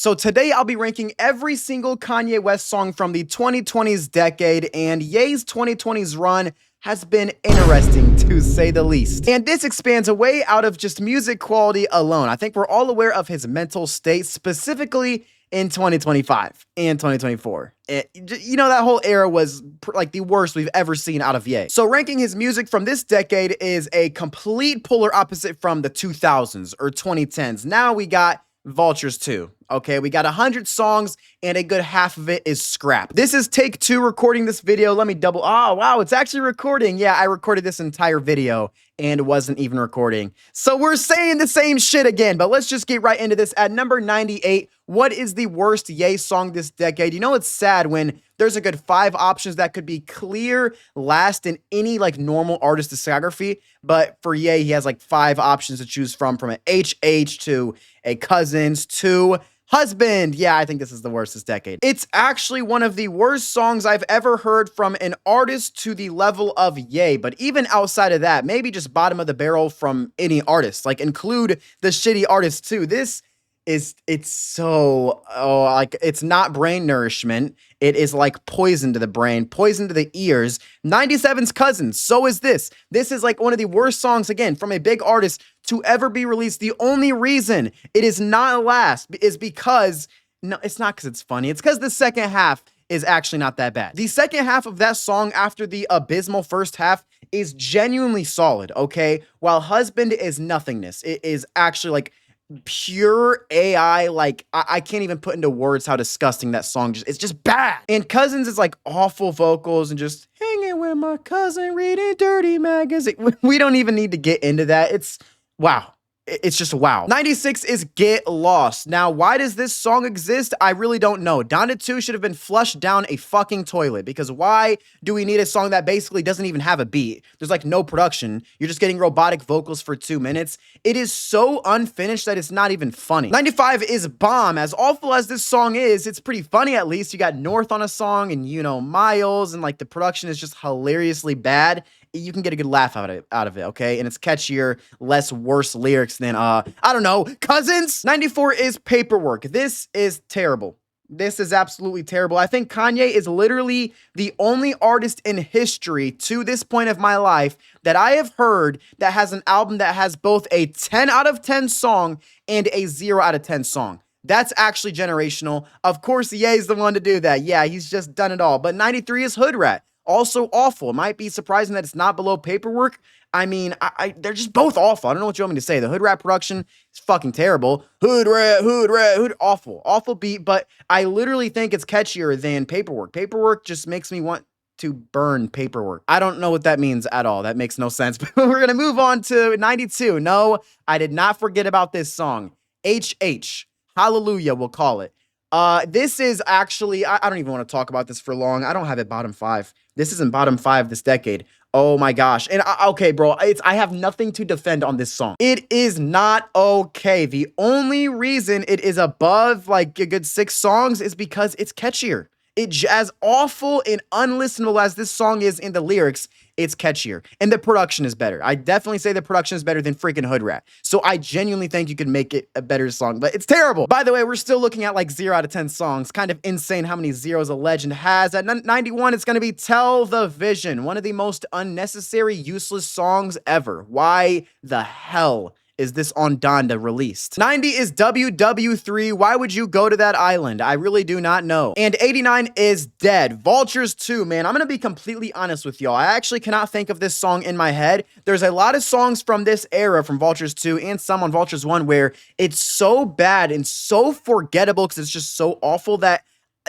So today I'll be ranking every single Kanye West song from the 2020s decade, and Ye's 2020s run has been interesting to say the least. And this expands away out of just music quality alone. I think we're all aware of his mental state, specifically in 2025 and 2024. You know, that whole era was like the worst we've ever seen out of Ye. So ranking his music from this decade is a complete polar opposite from the 2000s or 2010s. Now we got Vultures 2. Okay, we got 100 songs and a good half of it is scrap. This is take 2 recording this video. Let me double. Oh, wow, it's actually recording. Yeah, I recorded this entire video and wasn't even recording. So we're saying the same shit again, but let's just get right into this. At number 98, what is the worst Ye song this decade? You know, it's sad when there's a good 5 options that could be clear last in any like normal artist discography, but for Ye, he has like 5 options to choose from an HH to a Cousins to Husband. Yeah, I think this is the worst this decade. It's actually one of the worst songs I've ever heard from an artist to the level of Ye, but even outside of that, maybe just bottom of the barrel from any artist, like include the shitty artists too. It's so, like, it's not brain nourishment. It is like poison to the brain, poison to the ears. 97's Cousins, so is this. This is like one of the worst songs, again, from a big artist to ever be released. The only reason it is not last is because, no, it's not because it's funny. It's because the second half is actually not that bad. The second half of that song after the abysmal first half is genuinely solid, okay? While Husband is nothingness. It is actually like pure AI, like I can't even put into words how disgusting that song it's just bad. And Cousins is like awful vocals and just hanging with my cousin reading dirty magazine. We don't even need to get into that. It's wow. It's just wow. 96 is Get Lost. Now, why does this song exist? I really don't know. Donda 2 should have been flushed down a fucking toilet, because why do we need a song that basically doesn't even have a beat? There's like no production. You're just getting robotic vocals for 2 minutes. It is so unfinished that it's not even funny. 95 is Bomb. As awful as this song is, it's pretty funny at least. You got North on a song and, you know, Miles, and like the production is just hilariously bad. You can get a good laugh out of it, okay? And it's catchier, less worse lyrics than, I don't know, Cousins. 94 is Paperwork. This is terrible. This is absolutely terrible. I think Kanye is literally the only artist in history to this point of my life that I have heard that has an album that has both a 10 out of 10 song and a 0 out of 10 song. That's actually generational. Of course, Ye is the one to do that. Yeah, he's just done it all. But 93 is Hood Rat. Also awful. It might be surprising that it's not below Paperwork. I mean, they're just both awful. I don't know what you want me to say. The Hood Rat production is fucking terrible. Hood Rat, awful. Awful beat, but I literally think it's catchier than Paperwork. Paperwork just makes me want to burn paperwork. I don't know what that means at all. That makes no sense. But we're going to move on to 92. No, I did not forget about this song. HH. Hallelujah, we'll call it. This is actually, I don't even want to talk about this for long. I don't have it bottom 5. This isn't bottom 5 this decade. Oh my gosh. And okay, bro, I have nothing to defend on this song. It is not okay. The only reason it is above like a good 6 songs is because it's catchier. As awful and unlistenable as this song is in the lyrics, it's catchier. And the production is better. I definitely say the production is better than freaking Hood Rat. So I genuinely think you could make it a better song, but it's terrible. By the way, we're still looking at like 0 out of 10 songs. Kind of insane how many zeros a legend has. At 91, it's going to be Tell the Vision. One of the most unnecessary, useless songs ever. Why the hell is this on Donda released? 90 is WW3. Why would you go to that island? I really do not know. And 89 is Dead. Vultures 2, man. I'm gonna be completely honest with y'all. I actually cannot think of this song in my head. There's a lot of songs from this era, from Vultures 2 and some on Vultures 1, where it's so bad and so forgettable because it's just so awful that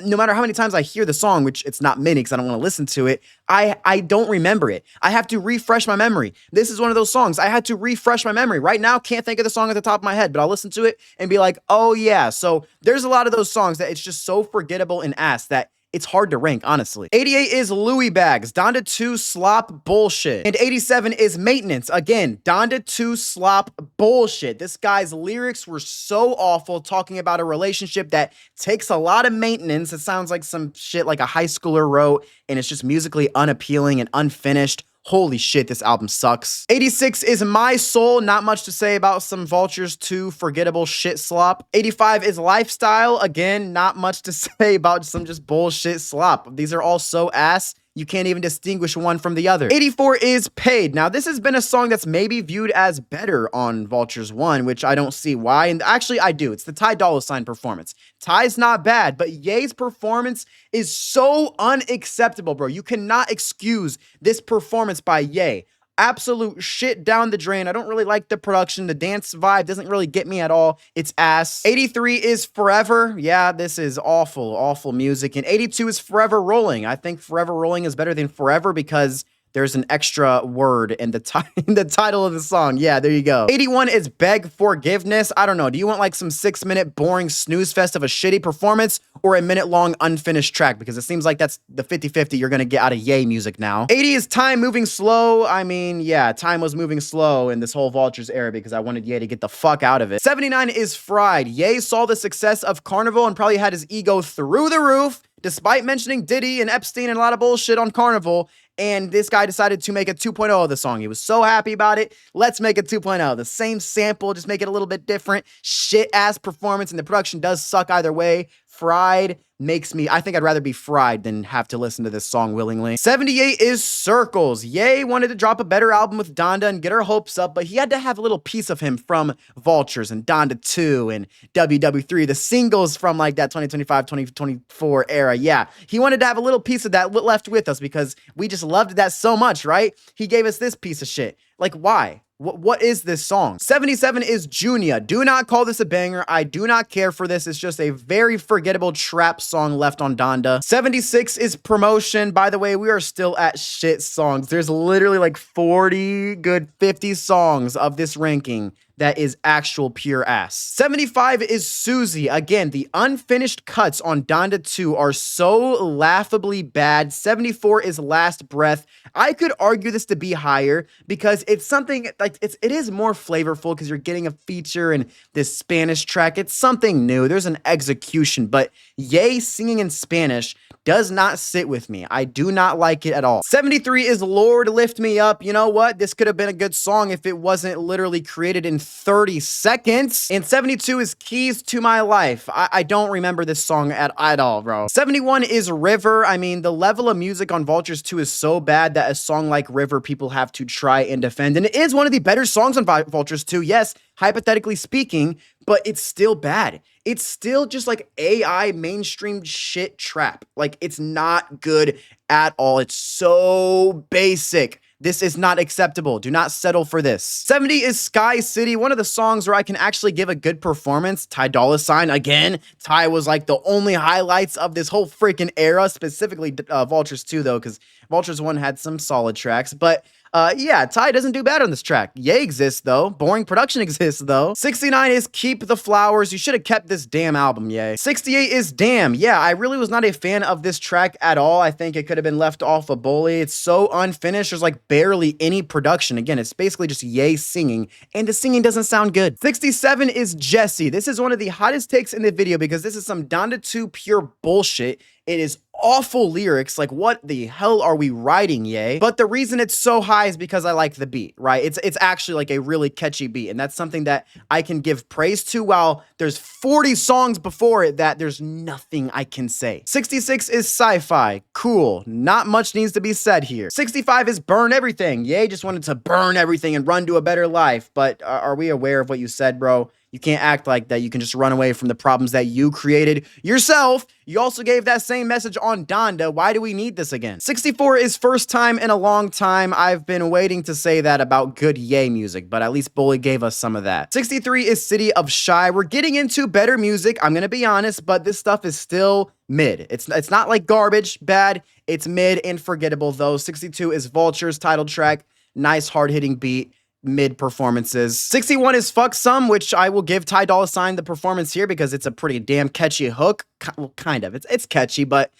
no matter how many times I hear the song, which it's not many because I don't want to listen to it, I don't remember it. I have to refresh my memory. This is one of those songs. I had to refresh my memory. Right now, can't think of the song at the top of my head, but I'll listen to it and be like, oh yeah. So there's a lot of those songs that it's just so forgettable and ass that it's hard to rank, honestly. 88 is Louis Bags. Donda 2 slop bullshit. And 87 is Maintenance. Again, Donda 2 slop bullshit. This guy's lyrics were so awful, talking about a relationship that takes a lot of maintenance. It sounds like some shit like a high schooler wrote, and it's just musically unappealing and unfinished. holy shit, this album sucks. 86 is My Soul, not much to say about some Vultures 2 forgettable shit slop. 85 is Lifestyle, again, not much to say about some just bullshit slop. These are all so ass, you can't even distinguish one from the other. 84 is Paid. Now, this has been a song that's maybe viewed as better on Vultures 1, which I don't see why. And actually, I do. It's the Ty Dolla $ign performance. Ty's not bad, but Ye's performance is so unacceptable, bro. You cannot excuse this performance by Ye. Absolute shit down the drain. I don't really like the production. The dance vibe doesn't really get me at all. It's ass. 83 is Forever. Yeah, this is awful, awful music. And 82 is Forever Rolling. I think Forever Rolling is better than Forever because there's an extra word in the title of the song. Yeah, there you go. 81 is Beg Forgiveness. I don't know. Do you want like some 6-minute boring snooze fest of a shitty performance or a minute-long unfinished track? Because it seems like that's the 50-50 you're gonna get out of Ye music now. 80 is Time Moving Slow. I mean, yeah, time was moving slow in this whole Vultures era because I wanted Ye to get the fuck out of it. 79 is Fried. Ye saw the success of Carnival and probably had his ego through the roof, despite mentioning Diddy and Epstein and a lot of bullshit on Carnival. And this guy decided to make a 2.0 of the song. He was so happy about it. Let's make a 2.0. The same sample, just make it a little bit different. Shit-ass performance, and the production does suck either way. Fried makes me, I think I'd rather be fried than have to listen to this song willingly. 78 is Circles. Ye wanted to drop a better album with Donda and get our hopes up, but he had to have a little piece of him from Vultures and Donda 2 and WW3, the singles from like that 2025, 2024 era. Yeah, he wanted to have a little piece of that left with us because we just loved that so much, right? He gave us this piece of shit. Like, why? What is this song? 77 is Junior. Do not call this a banger. I do not care for this. It's just a very forgettable trap song left on Donda. 76 is Promotion. By the way, we are still at shit songs. There's literally like 40 good 50 songs of this ranking that is actual pure ass. 75 is Susie. Again, the unfinished cuts on Donda 2 are so laughably bad. 74 is Last Breath. I could argue this to be higher because it's something like it is more flavorful because you're getting a feature and this Spanish track. It's something new. There's an execution, but Ye singing in Spanish does not sit with me. I do not like it at all. 73 is Lord Lift Me Up. You know what? This could have been a good song if it wasn't literally created in 30 seconds. And 72 is Keys to My Life. I don't remember this song at all, bro. 71 is River. I mean, the level of music on Vultures 2 is so bad that a song like River people have to try and defend. And it is one of the better songs on Vultures 2, yes, hypothetically speaking, but it's still bad. It's still just like AI mainstream shit trap. Like, it's not good at all. It's so basic. This is not acceptable. Do not settle for this. 70 is Sky City, one of the songs where I can actually give a good performance. Ty Dolla $ign, again. Ty was like the only highlights of this whole freaking era, specifically Vultures 2 though, because Vultures 1 had some solid tracks, but yeah, Ty doesn't do bad on this track. Ye exists, though. Boring production exists, though. 69 is Keep the Flowers. You should have kept this damn album, Ye. 68 is Damn. Yeah, I really was not a fan of this track at all. I think it could have been left off of Bully. It's so unfinished. There's like barely any production. Again, it's basically just Ye singing, and the singing doesn't sound good. 67 is Jesse. This is one of the hottest takes in the video because this is some Donda 2 pure bullshit. It is awful lyrics. Like, what the hell are we writing, Ye? But the reason it's so high is because I like the beat, right? It's actually like a really catchy beat, and that's something that I can give praise to, while there's 40 songs before it that there's nothing I can say. 66 is Sci-Fi. Cool. Not much needs to be said here. 65 is Burn Everything. Ye just wanted to burn everything and run to a better life, but are we aware of what you said, bro? You can't act like that. You can just run away from the problems that you created yourself. You also gave that same message on Donda. Why do we need this again? 64 is First Time in a Long Time. I've been waiting to say that about good Ye music, but at least Bully gave us some of that. 63 is City of Shy. We're getting into better music, I'm gonna be honest, but this stuff is still mid. It's not like garbage, bad. It's mid and forgettable though. 62 is Vultures title track. Nice hard-hitting beat. Mid performances. 61 is Fuck Some, which I will give Ty Dolla $ign the performance here because it's a pretty damn catchy hook. Well, kind of. It's catchy, but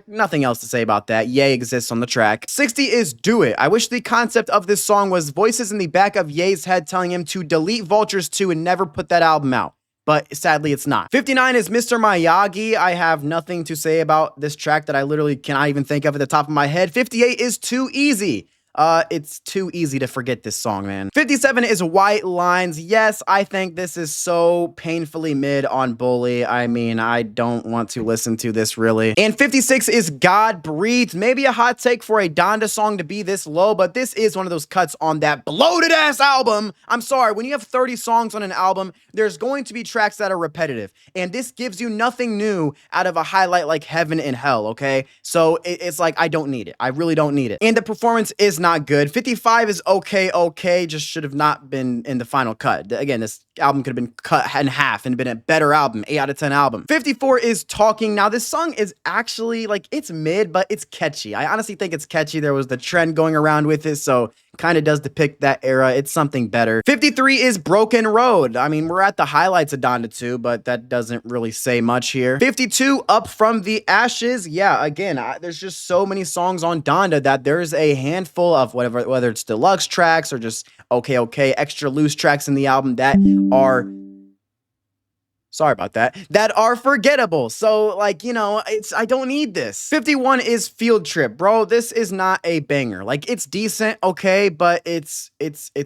nothing else to say about that. Ye exists on the track. 60 is Do It. I wish the concept of this song was voices in the back of Ye's head telling him to delete Vultures 2 and never put that album out. But sadly, it's not. 59 is Mr. Miyagi. I have nothing to say about this track that I literally cannot even think of at the top of my head. 58 is Too Easy. It's too easy to forget this song, man. 57 is White Lines. Yes, I think this is so painfully mid on Bully. I mean, I don't want to listen to this really. And 56 is God Breathes. Maybe a hot take for a Donda song to be this low, but this is one of those cuts on that bloated ass album. I'm sorry, when you have 30 songs on an album, there's going to be tracks that are repetitive. And this gives you nothing new out of a highlight like Heaven and Hell, okay? So it's like, I don't need it. I really don't need it. And the performance is not good. 55 is okay, just should have not been in the final cut. Again, this album could have been cut in half and been a better album, 8 out of 10 album. 54 is Talking. Now, this song is actually, like, it's mid, but it's catchy. I honestly think it's catchy. There was the trend going around with it, so kind of does depict that era. It's something better. 53 is Broken Road. I mean, we're at the highlights of Donda 2, but that doesn't really say much here. 52, Up From the Ashes. Yeah, again, there's just so many songs on Donda that there's a handful of whether it's deluxe tracks or just okay, extra loose tracks in the album that are, sorry about that, that are forgettable. So, like, you know, I don't need this. 51 is Field Trip. Bro, this is not a banger. Like, it's decent, okay, but it's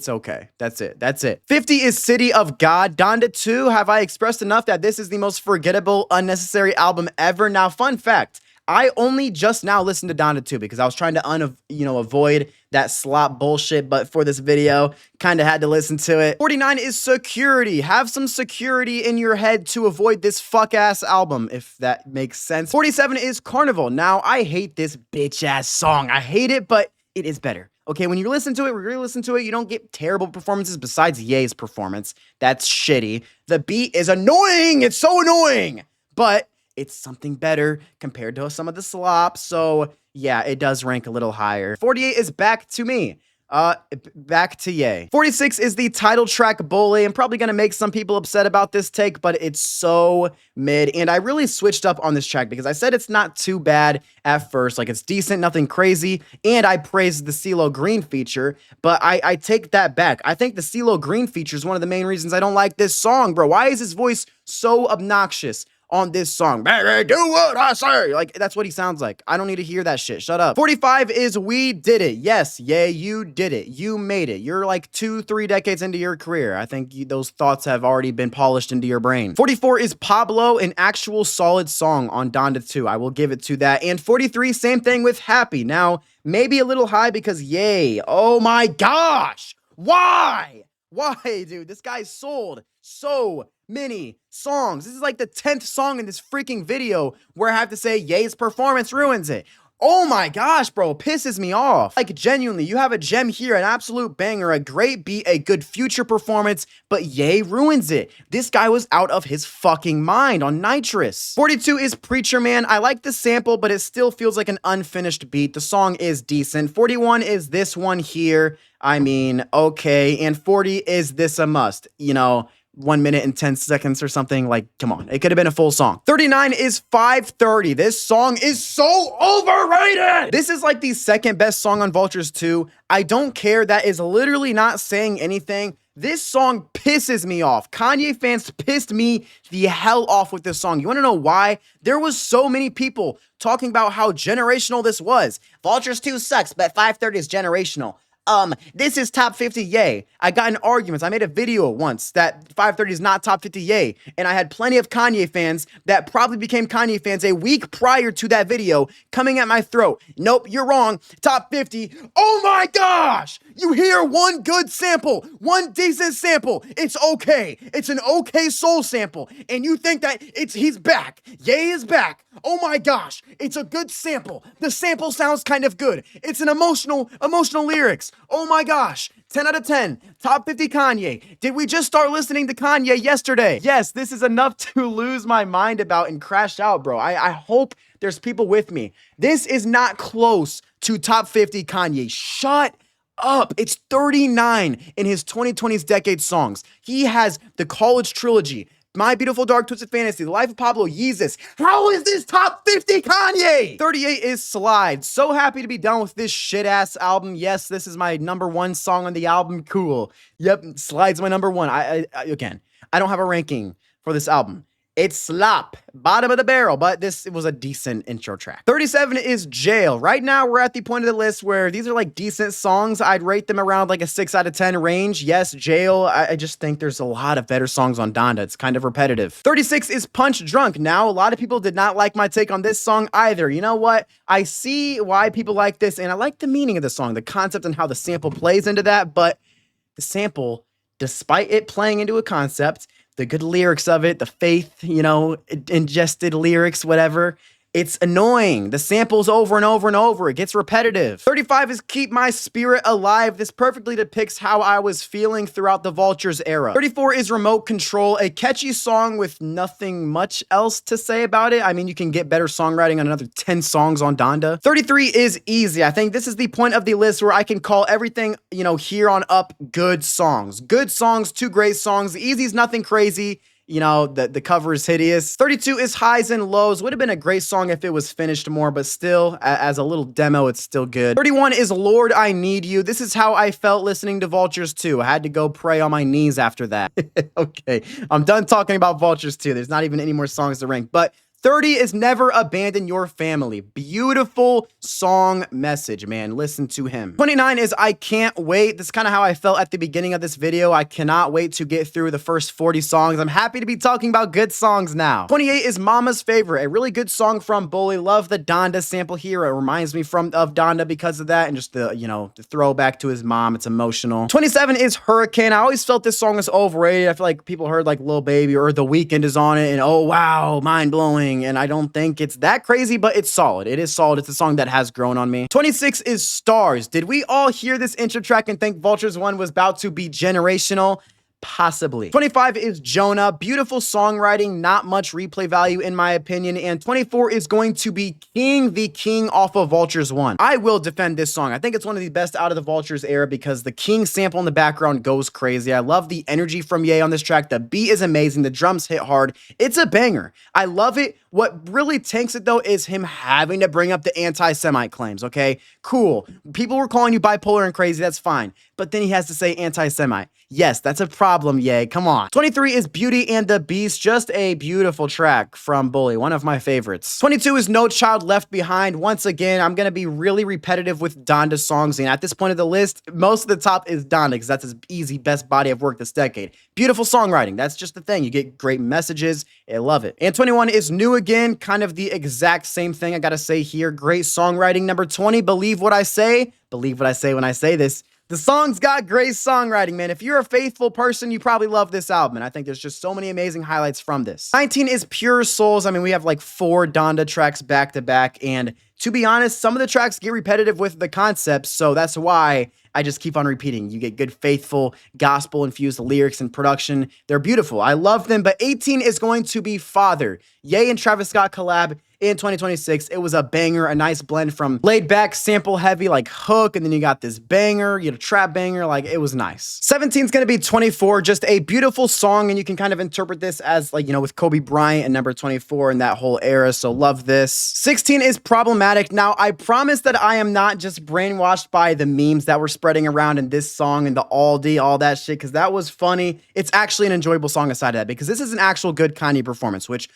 okay. That's it. 50 is City of God. Donda 2, have I expressed enough that this is the most forgettable, unnecessary album ever? Now, fun fact, I only just now listened to Donda 2 because I was trying to avoid that slop bullshit, but for this video, kind of had to listen to it. 49 is Security. Have some security in your head to avoid this fuck-ass album, if that makes sense. 47 is Carnival. Now, I hate this bitch-ass song. I hate it, but it is better. Okay, when you listen to it, you don't get terrible performances besides Ye's performance. That's shitty. The beat is annoying. It's so annoying. But it's something better compared to some of the slop. So yeah, it does rank a little higher. 48 is Back to Me. Back to Ye. 46 is the title track Bully. I'm probably gonna make some people upset about this take, but it's so mid. And I really switched up on this track because I said it's not too bad at first. Like, it's decent, nothing crazy. And I praised the CeeLo Green feature, but I take that back. I think the CeeLo Green feature is one of the main reasons I don't like this song, bro. Why is his voice so obnoxious on this song? Baby, do what I say. Like, that's what he sounds like. I don't need to hear that shit. Shut up. 45 is We Did It. Yes, yeah, you did it. You made it. You're like 2-3 decades into your career. I think those thoughts have already been polished into your brain. 44 is Pablo, an actual solid song on Donda 2. I will give it to that. And 43, same thing with Happy. Now, maybe a little high because Ye. Oh my gosh. Why? Why, dude? This guy's sold so many songs. This is like the 10th song in this freaking video where I have to say Ye's performance ruins it. Oh my gosh, bro, pisses me off. Like, genuinely, you have a gem here, an absolute banger, a great beat, a good future performance, but Ye ruins it. This guy was out of his fucking mind on Nitrous. 42 is Preacher Man. I like the sample, but it still feels like an unfinished beat. The song is decent. 41 is this one here. I mean, okay. And 40 is This a Must. You know, 1 minute and 10 seconds or something. Like, come on. It could have been a full song. 39 is 530. This song is so overrated. This is like the second best song on Vultures 2. I don't care. That is literally not saying anything. This song pisses me off. Kanye fans pissed me the hell off with this song. You want to know why? There was so many people talking about how generational this was. Vultures 2 sucks, but 530 is generational. This is top 50 Ye. I got in arguments. I made a video once that 530 is not top 50 Ye, and I had plenty of Kanye fans that probably became Kanye fans a week prior to that video coming at my throat. Nope, you're wrong. Top 50. Oh my gosh! You hear one good sample, one decent sample. It's okay. It's an okay soul sample, and you think that he's back. Ye is back. Oh my gosh, it's a good sample. The sample sounds kind of good. It's an emotional lyrics. Oh my gosh, 10 out of 10, top 50 Kanye. Did we just start listening to Kanye yesterday? Yes, this is enough to lose my mind about and crash out, bro. I hope there's people with me. This is not close to top 50 Kanye. Shut up. It's 39 in his 2020s decade songs. He has the College Trilogy, My Beautiful Dark Twisted Fantasy, The Life of Pablo, Yeezus. How is this top 50 Kanye? 38 is Slide. So happy to be done with this shit-ass album. Yes, this is my #1 song on the album. Cool. Yep, Slide's my #1. Again, I don't have a ranking for this album. It's slop, bottom of the barrel, but this was a decent intro track. 37 is Jail. Right now, we're at the point of the list where these are like decent songs. I'd rate them around like a 6 out of 10 range. Yes, Jail. I just think there's a lot of better songs on Donda. It's kind of repetitive. 36 is Punch Drunk. Now, a lot of people did not like my take on this song either. You know what? I see why people like this, and I like the meaning of the song, the concept and how the sample plays into that, but the sample, despite it playing into a concept, the good lyrics of it, the faith, ingested lyrics, whatever, it's annoying. The samples over and over and over. It gets repetitive. 35 is Keep My Spirit Alive. This perfectly depicts how I was feeling throughout the Vultures era. 34 is Remote Control, a catchy song with nothing much else to say about it. I mean, you can get better songwriting on another 10 songs on Donda. 33 is Easy. I think this is the point of the list where I can call everything, here on up good songs. Good songs, 2 great songs. Easy is nothing crazy. The cover is hideous. 32 is Highs and Lows. Would have been a great song if it was finished more, but still, as a little demo, it's still good. 31 is Lord, I Need You. This is how I felt listening to Vultures 2. I had to go pray on my knees after that. Okay, I'm done talking about Vultures 2. There's not even any more songs to rank, but 30 is Never Abandon Your Family. Beautiful song message, man. Listen to him. 29 is I Can't Wait. That's kind of how I felt at the beginning of this video. I cannot wait to get through the first 40 songs. I'm happy to be talking about good songs now. 28 is Mama's Favorite. A really good song from Bully. Love the Donda sample here. It reminds me of Donda because of that, and just the throwback to his mom. It's emotional. 27 is Hurricane. I always felt this song was overrated. I feel like people heard like Lil Baby or The Weeknd is on it, and oh wow, mind blowing. And I don't think it's that crazy, but it's solid. It is solid. It's a song that has grown on me. 26 is Stars. Did we all hear this intro track and think Vultures 1 was about to be generational? Possibly. 25 is Jonah. Beautiful songwriting, not much replay value in my opinion. And 24 is going to be King the King off of Vultures 1. I will defend this song. I think it's one of the best out of the Vultures era because the King sample in the background goes crazy. I love the energy from Ye on this track. The beat is amazing. The drums hit hard. It's a banger. I love it. What really tanks it though is him having to bring up the anti-Semite claims, okay? Cool. People were calling you bipolar and crazy, that's fine. But then he has to say anti-Semite. Yes, that's a problem, Ye. Come on. 23 is Beauty and the Beast. Just a beautiful track from Bully. One of my favorites. 22 is No Child Left Behind. Once again, I'm going to be really repetitive with Donda songs. And at this point of the list, most of the top is Donda because that's his easy best body of work this decade. Beautiful songwriting. That's just the thing. You get great messages. I love it. And 21 is New Again. Kind of the exact same thing I got to say here. Great songwriting. Number 20, Believe What I Say. Believe what I say when I say this. The song's got great songwriting, man. If you're a faithful person, you probably love this album. And I think there's just so many amazing highlights from this. 19 is Pure Souls. I mean, we have like 4 Donda tracks back to back. And to be honest, some of the tracks get repetitive with the concepts. So that's why I just keep on repeating. You get good, faithful, gospel-infused lyrics and production. They're beautiful. I love them. But 18 is going to be Father. Ye and Travis Scott collab in 2026. It was a banger, a nice blend from laid back, sample heavy, like hook, and then you got this banger, trap banger, like it was nice. 17 is going to be 24, just a beautiful song, and you can kind of interpret this as like, with Kobe Bryant and number 24 and that whole era, so love this. 16 is Problematic. Now, I promise that I am not just brainwashed by the memes that were spreading around in this song and the Aldi, all that shit, because that was funny. It's actually an enjoyable song aside of that, because this is an actual good Kanye performance, which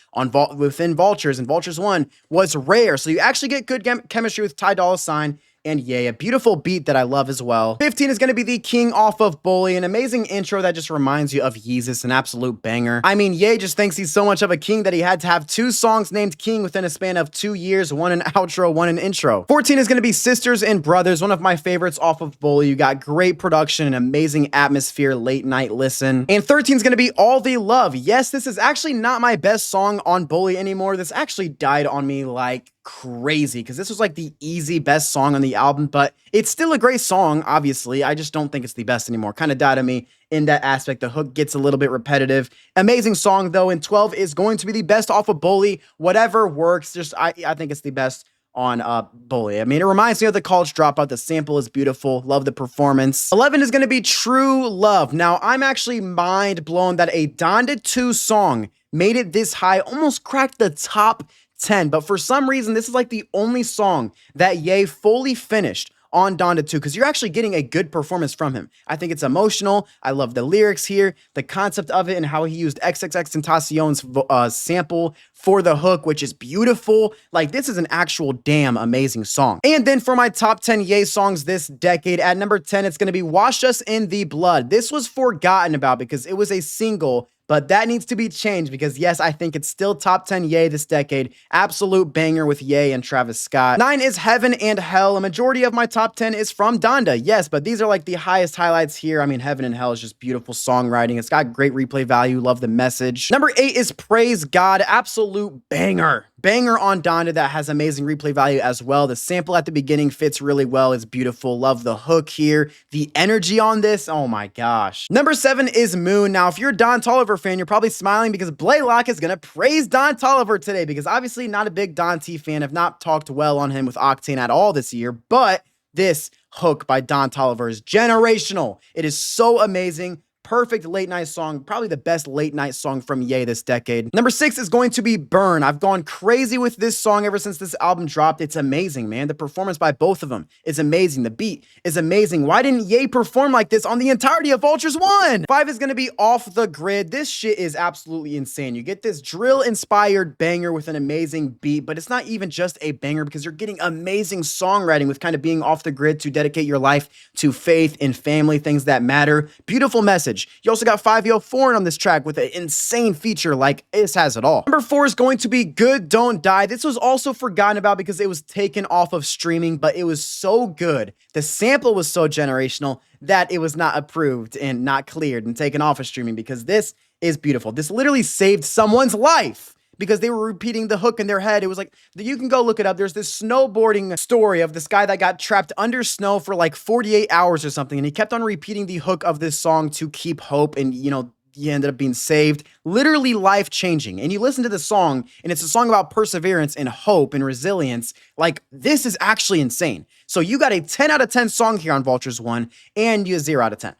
within Vultures and Vultures 1 was rare. So you actually get good chemistry with Ty Dolla $ign and Ye, a beautiful beat that I love as well. 15 is going to be The King off of Bully, an amazing intro that just reminds you of Yeezus, an absolute banger. I mean, Ye just thinks he's so much of a king that he had to have 2 songs named King within a span of 2 years, one an outro, one an intro. 14 is going to be Sisters and Brothers, one of my favorites off of Bully. You got great production, an amazing atmosphere, late night listen. And 13 is going to be All the Love. Yes, this is actually not my best song on Bully anymore. This actually died on me like crazy because this was like the easy best song on the album, but it's still a great song, obviously. I just don't think it's the best anymore. Kind of died on me in that aspect. The hook gets a little bit repetitive. Amazing song though, and 12 is going to be the best off of Bully. Whatever works, just I think it's the best on Bully. I mean, it reminds me of the College Dropout. The sample is beautiful. Love the performance. 11 is going to be True Love. Now, I'm actually mind blown that a Donda 2 song made it this high, almost cracked the top 10, but for some reason, this is like the only song that Ye fully finished on Donda 2 because you're actually getting a good performance from him. I think it's emotional. I love the lyrics here, the concept of it, and how he used XXXTentacion's sample for the hook, which is beautiful. Like, this is an actual damn amazing song. And then for my top 10 Ye songs this decade, at number 10, it's going to be Wash Us in the Blood. This was forgotten about because it was a single, but that needs to be changed because, yes, I think it's still top 10 Ye this decade. Absolute banger with Ye and Travis Scott. 9 is Heaven and Hell. A majority of my top 10 is from Donda, yes, but these are like the highest highlights here. I mean, Heaven and Hell is just beautiful songwriting. It's got great replay value. Love the message. Number 8 is Praise God. Absolute banger. Banger on Donda that has amazing replay value as well. The sample at the beginning fits really well. It's beautiful. Love the hook here. The energy on this, oh my gosh. Number 7 is Moon. Now, if you're a Don Toliver fan, you're probably smiling because Blaylock is going to praise Don Toliver today because obviously not a big Don T fan. I've not talked well on him with Octane at all this year, but this hook by Don Toliver is generational. It is so amazing. Perfect late night song, probably the best late night song from Ye this decade. Number 6 is going to be Burn. I've gone crazy with this song ever since this album dropped. It's amazing, man. The performance by both of them is amazing. The beat is amazing. Why didn't Ye perform like this on the entirety of Vultures 1? 5 is going to be Off the Grid. This shit is absolutely insane. You get this drill-inspired banger with an amazing beat, but it's not even just a banger because you're getting amazing songwriting with kind of being off the grid to dedicate your life to faith and family, things that matter. Beautiful message. You also got 5Yo Foreign on this track with an insane feature like this has it all. Number 4 is going to be Good Don't Die. This was also forgotten about because it was taken off of streaming, but it was so good. The sample was so generational that it was not approved and not cleared and taken off of streaming because this is beautiful. This literally saved someone's life because they were repeating the hook in their head. It was like, you can go look it up. There's this snowboarding story of this guy that got trapped under snow for like 48 hours or something. And he kept on repeating the hook of this song to keep hope. And, you know, he ended up being saved. Literally life-changing. And you listen to the song, and it's a song about perseverance and hope and resilience. Like, this is actually insane. So you got a 10 out of 10 song here on Vultures 1, and you a 0 out of 10.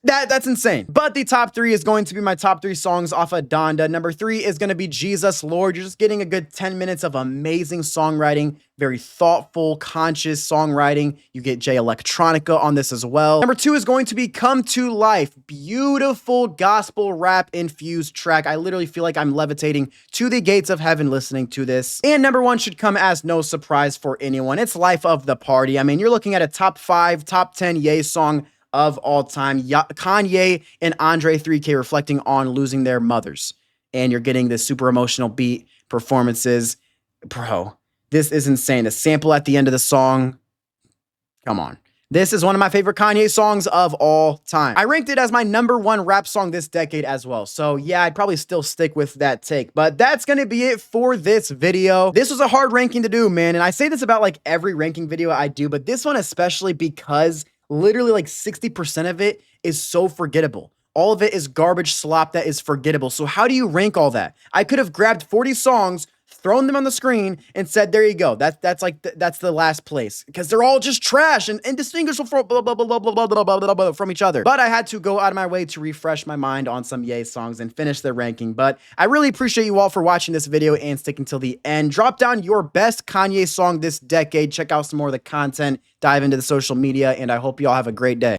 That's insane. But the top 3 is going to be my top 3 songs off of Donda. Number 3 is going to be Jesus Lord. You're just getting a good 10 minutes of amazing songwriting, very thoughtful, conscious songwriting. You get Jay Electronica on this as well. Number 2 is going to be Come to Life. Beautiful gospel rap infused track. I literally feel like I'm levitating to the gates of heaven listening to this. And number 1 should come as no surprise for anyone. It's Life of the Party. I mean, you're looking at a top 5, top 10 Ye song of all time. Kanye and Andre 3K reflecting on losing their mothers. And you're getting this super emotional beat, performances. Bro, this is insane. The sample at the end of the song. Come on. This is one of my favorite Kanye songs of all time. I ranked it as my number 1 rap song this decade as well. So yeah, I'd probably still stick with that take. But that's going to be it for this video. This was a hard ranking to do, man. And I say this about like every ranking video I do, but this one especially because literally like 60% of it is so forgettable. All of it is garbage slop that is forgettable. So how do you rank all that? I could have grabbed 40 songs, thrown them on the screen, and said, there you go. That's the last place. Because they're all just trash and indistinguishable from each other. But I had to go out of my way to refresh my mind on some Ye songs and finish their ranking. But I really appreciate you all for watching this video and sticking till the end. Drop down your best Kanye song this decade. Check out some more of the content. Dive into the social media. And I hope you all have a great day.